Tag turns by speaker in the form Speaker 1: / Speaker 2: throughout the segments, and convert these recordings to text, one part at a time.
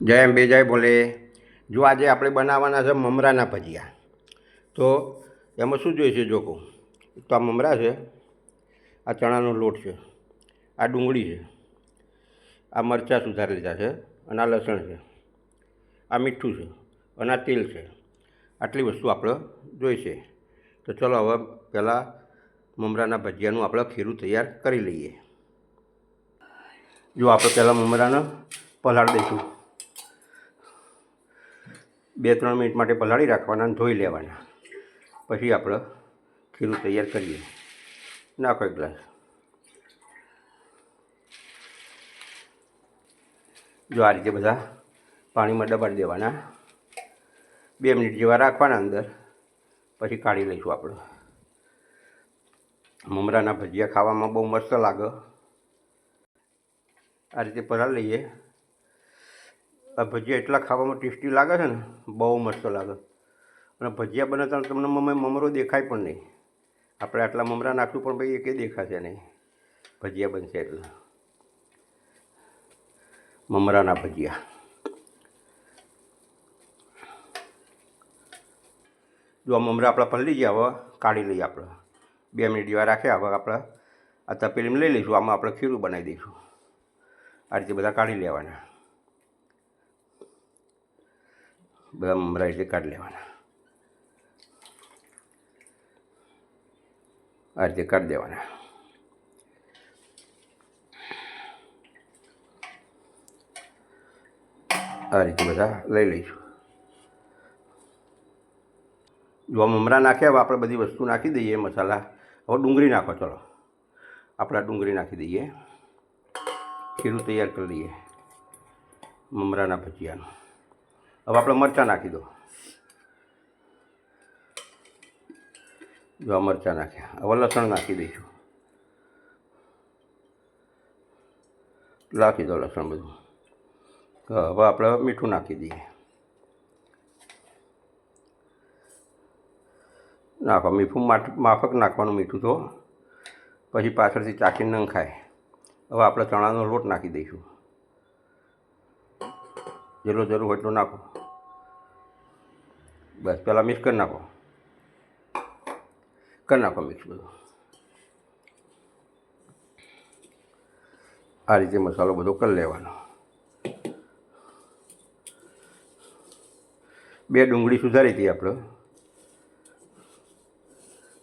Speaker 1: જય અંબે જય ભોલે. જો આજે આપણે બનાવવાના છે મમરાના ભજીયા. તો એમાં શું જોઈશે જો કહું તો આ મમરા છે, આ ચણાનો લોટ છે, આ ડુંગળી છે, આ મરચાં સુધારી લીધા છે, અને આ લસણ છે, આ મીઠું છે, અને આ તેલ છે. આટલી વસ્તુ આપણે જોઈશે. તો ચલો હવે પહેલાં મમરાના ભજીયાનું આપણે ખીરું તૈયાર કરી લઈએ. જો આપણે પહેલાં મમરાને પલાળી દઈશું. 2-3 મિનિટ માટે પલાળી રાખવાના અને ધોઈ લેવાના. પછી આપણે ખીરું તૈયાર કરીએ. નાખો એક ગ્લાસ. જો આ રીતે બધા પાણીમાં દબાડી દેવાના. 2 મિનિટ જેવા રાખવાના અંદર. પછી કાઢી લઈશું આપણે. મમરાના ભજીયા ખાવામાં બહુ મસ્ત લાગે. આ રીતે પલાળી લઈએ. આ ભજીયા એટલા ખાવામાં ટેસ્ટી લાગે છે ને, બહુ મસ્ત લાગે. અને ભજીયા બને તો તમને મમરો દેખાય પણ નહીં. આપણે આટલા મમરા નાખશું પણ ભાઈ એકે દેખાશે નહીં. ભજીયા બનશે એટલે મમરાના ભજીયા. જો આ મમરા આપણા પલળી ગયા, હવે કાઢી લઈએ આપણે. 2 મિનિટ જેવા રાખ્યા. હવે આપણે આ તપેલીમાં લઈ લઈશું. આમાં આપણે ખીરું બનાવી દઈશું. આ રીતે બધા કાઢી લેવાના. બધા મમરા રીતે કાઢી લેવાના. આ રીતે કાઢી દેવાના. આ રીતે બધા લઈ લઈશું. જો મમરા નાખ્યા, હવે આપણે બધી વસ્તુ નાખી દઈએ મસાલા. હવે ડુંગળી નાખો. ચલો આપણે ડુંગળી નાખી દઈએ. ખીરું તૈયાર કરી લઈએ મમરાના ભજીયાનું. હવે આપણે મરચાં નાખી દો. જો આ મરચાં નાખ્યા. હવે લસણ નાખી દઈશું. નાખી દો લસણ બધું. હવે આપણે મીઠું નાખી દઈએ. નાખો મીઠું. માફક નાખવાનું મીઠું તો પછી પાછળથી ચાખીને ન ખાય. હવે આપણે ચણાનો લોટ નાખી દઈશું. જેટલો જરૂર હોય એટલો નાખો. બસ પહેલાં મિક્સ કરી નાખો. મિક્સ બધું. આ રીતે મસાલો બધો કરી લેવાનો. 2 ડુંગળી સુધારી હતી આપણે,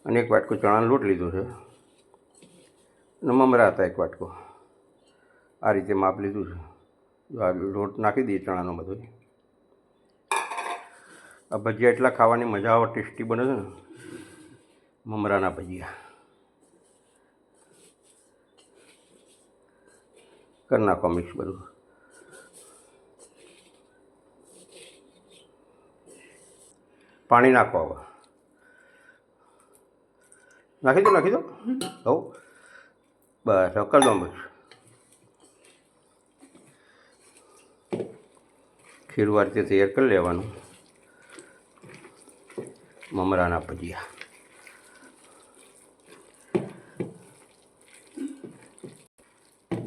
Speaker 1: અને 1 વાટકો ચણાનો લોટ લીધો છે, અને મમરા હતા 1 વાટકો. આ રીતે માપ લીધું છે. જો આ લોટ નાખી દઈએ ચણાનો બધો. આ ભજીયા એટલા ખાવાની મજા આવે, ટેસ્ટી બને છે ને મમરાના ભજીયા. કરી નાખો મિક્સ બધું. પાણી નાખો. હવે નાખી દો. હવ બસ હવે કરી દો મિક્સ. ખીરું આ રીતે તૈયાર કરી લેવાનું મમરાના ભજીયા.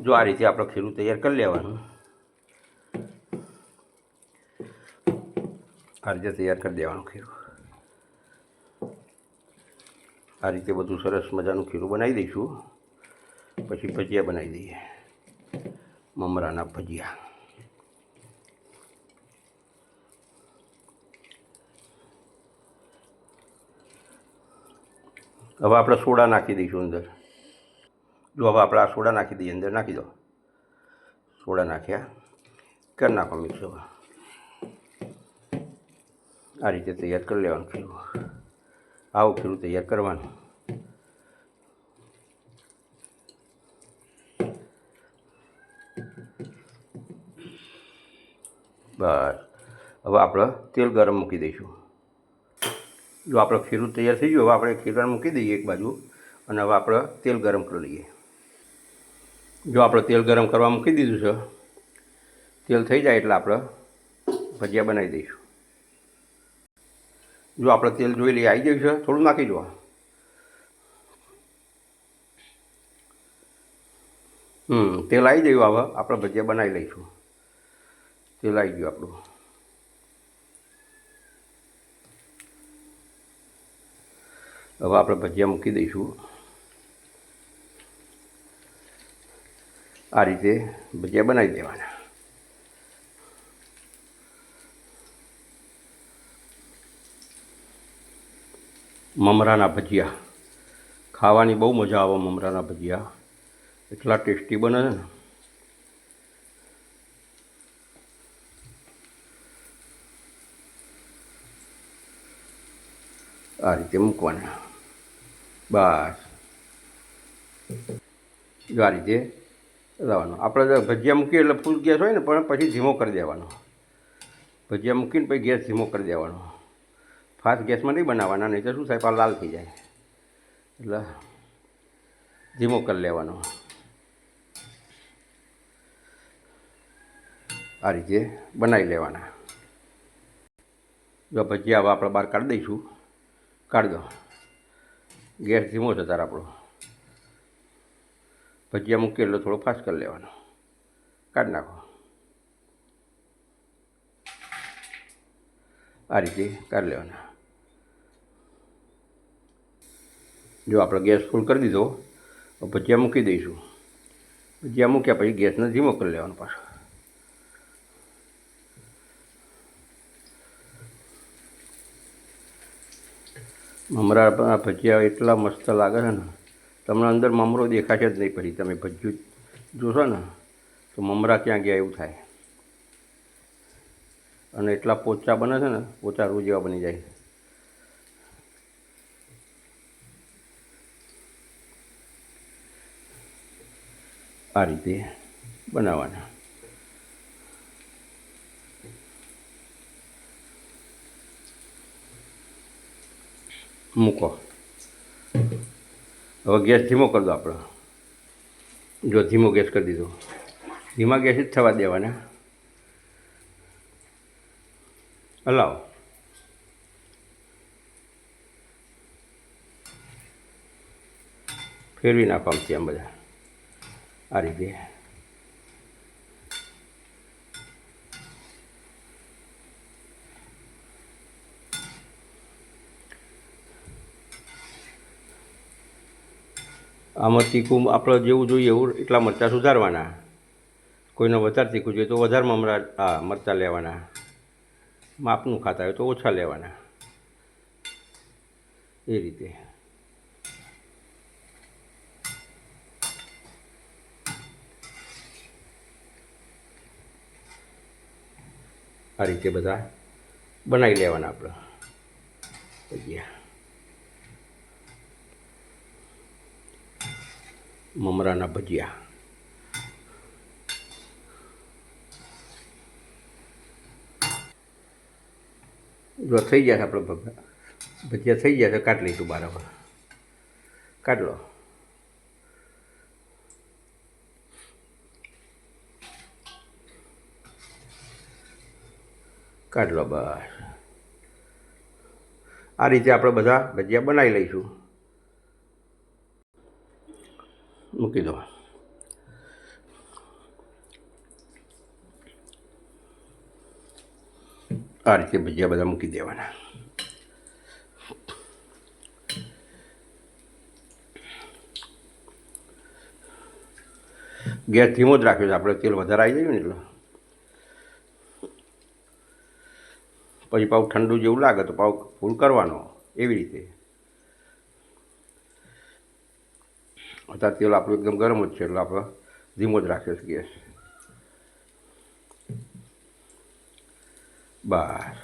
Speaker 1: જો આ રીતે આપણે ખીરું તૈયાર કરી લેવાનું. આ રીતે તૈયાર કરી દેવાનું ખીરું. આ રીતે બધું સરસ મજાનું ખીરું બનાવી દઈશું. પછી ભજીયા બનાવી દઈએ મમરાના ભજીયા. હવે આપણે સોડા નાખી દઈશું અંદર. જો હવે આપણે આ સોડા નાખી દઈએ અંદર. નાખી દો. સોડા નાખ્યા. કરી નાખો મિક્સ. હવે આ રીતે તૈયાર કરી લેવાનું ખીરું. આવું ખીરું તૈયાર કરવાનું. બસ હવે આપણે તેલ ગરમ મૂકી દઈશું. જો આપણે ખીરું તૈયાર થઈ ગયું, હવે આપણે ખીરું મૂકી દઈએ એક બાજુ, અને હવે આપણે તેલ ગરમ કરી લઈએ. જો આપણે તેલ ગરમ કરવા મૂકી દીધું છે. તેલ થઈ જાય એટલે આપણે ભજીયા બનાવી દઈશું. જો આપણે તેલ જોઈ લઈએ આવી ગયું છે. થોડું નાખી દો. તેલ આવી ગયું. હવે આપણે ભજીયા બનાવી લઈશું. તેલ આવી ગયું આપણું. હવે આપણે ભજીયા મૂકી દઈશું. આ રીતે ભજીયા બનાવી દેવાના. મમરાના ભજીયા ખાવાની બહુ મજા આવે. મમરાના ભજીયા એટલા ટેસ્ટી બને છે ને. આ રીતે મૂકવાના. બસ જો આ રીતે લાવવાનું. આપણે ભજીયા મૂકીએ એટલે ફૂલ ગેસ હોય ને, પણ પછી ધીમો કરી દેવાનો. ભજીયા મૂકીને પછી ગેસ ધીમો કરી દેવાનો. ફાસ્ટ ગેસમાં નહીં બનાવવાના, નહીં તો શું થાય, પાછા લાલ થઈ જાય. એટલે ધીમો કરી લેવાનો. આ રીતે બનાવી લેવાના. જો ભજીયા હવે આપણે બહાર કાઢી દઈશું. કાઢી દો. ગેસ ધીમો છે તાર આપણો. ભજીયા મૂકીએ એટલે થોડો ફાસ્ટ કરી લેવાનો. કાઢી નાખો. આ રીતે કાઢી લેવાના. જો આપણે ગેસ ફૂલ કરી દીધો, ભજીયા મૂકી દઈશું. ભજીયા મૂક્યા પછી ગેસને ધીમો કરી લેવાનો પાછો. મમરા ભજીયા એટલા મસ્ત લાગે છે ને, તમને અંદર મમરો દેખાશે જ નહીં. પછી તમે ભજીયું જોશો ને તો મમરા ક્યાં ગયા એવું થાય. અને એટલા પોચા બને છે ને, પોચા રૂ જેવા બની જાય. આ રીતે બનાવવાના. મૂકો. હવે ગેસ ધીમો કરી દો આપણે. જો ધીમો ગેસ કરી દીધો. ધીમા ગેસ જ થવા દેવાના. હલાવો. ફેરવી નાખો આમથી આમ બધા. આ રીતે આમાં તીખું આપણે જેવું જોઈએ એવું એટલા મરચાં સુધારવાના. કોઈને વધારે તીખું જોઈએ તો વધારે મરચાં લેવાના. માપનું ખાતા હોય તો ઓછા લેવાના. એ રીતે આ રીતે બધા બનાવી લેવાના આપણે ભજીયા. મમરાના ભજીયા. જો થઈ જશે આપણે ભજીયા થઈ જશે, કાઢી લઈશું બરાબર. કાઢ લો. કાઢ લો બસ. આ રીતે આપણે બધા ભજીયા બનાવી લઈશું. મૂકી દો. આ રીતે ભજીયા બધા મૂકી દેવાના. ગેસ ધીમો જ રાખ્યો છે આપણે. તેલ વધારે આવી જાય ને એટલે પછી પાઉં ઠંડુ જેવું લાગે તો પાઉં ફૂલ કરવાનો. એવી રીતે અત્યારે તેલ આપણું એકદમ ગરમ જ છે એટલે આપણે ધીમો જ રાખ્યો છે ગેસ. બસ.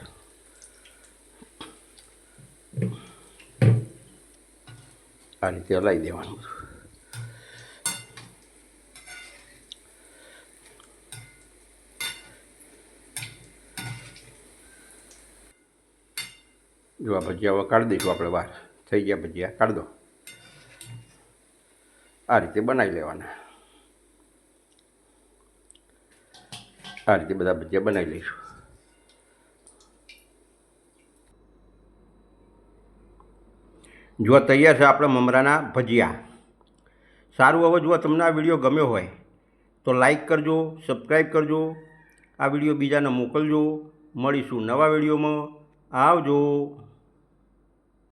Speaker 1: આ રીતે હલાવી દેવાનું. જો આ ભજીયા હવે કાઢી દઈશું આપણે બહાર. થઈ ગયા ભજીયા, કાઢી દો. આ રીતે બનાવી લેવાના. આ રીતે બધા ભજીયા બનાવી લઈશું. જો તૈયાર છે આપણે મમરાના ભજીયા. સારું. હવે જો તમને આ વિડીયો ગમ્યો હોય તો લાઈક કરજો, સબસ્ક્રાઈબ કરજો આ વિડીયો બીજાને મોકલજો. મળીશું નવા વિડીયોમાં. આવજો.